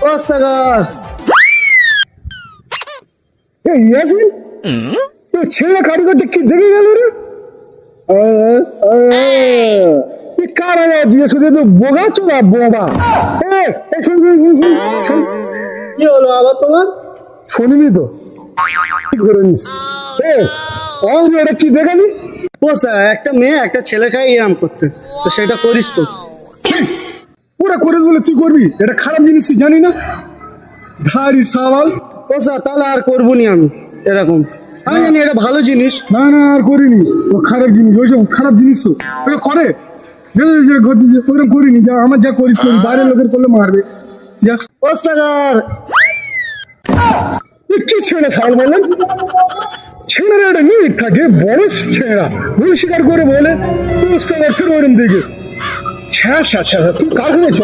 কোস্তাগার এই ইয়াসিন তুই ছেলে কারিগরটা কি দেখে গেল রে তুই কার আওয়াজ দিয়ে শুধু তো বোগা চোরা বোবা শোন শোন শোন শোন শোন কি হলো আবার তোমার? শুনিনি তো কি করে নিস এটা কি দেখালি কোস্তা একটা মেয়ে একটা ছেলে খাই এরাম করতে, তো সেটা করিস তো। ওরা করে বলে তুই করবি? এটা খারাপ জিনিস তুই জানি না ধারি সাওয়াল কোস্তা তাহলে আর করবো নি আমি এরকম। আমি জানি এটা ভালো জিনিস। না না আর করিনি ও খারাপ জিনিস ওইসব খারাপ জিনিস তো ওটা করে ওরকম করিনি যা আমার যা করিস করি বাইরের লোকের করলে মারবে যা কোস্তাগার কি ছেড়ে ছাড় বলেন ছেলেরা একটা নিট থাকে বড় ছেঁড়া ভুল স্বীকার করে বলে ফের ওরম দিকে ছ্যা ছ্যা ছ্যা তুই কার চ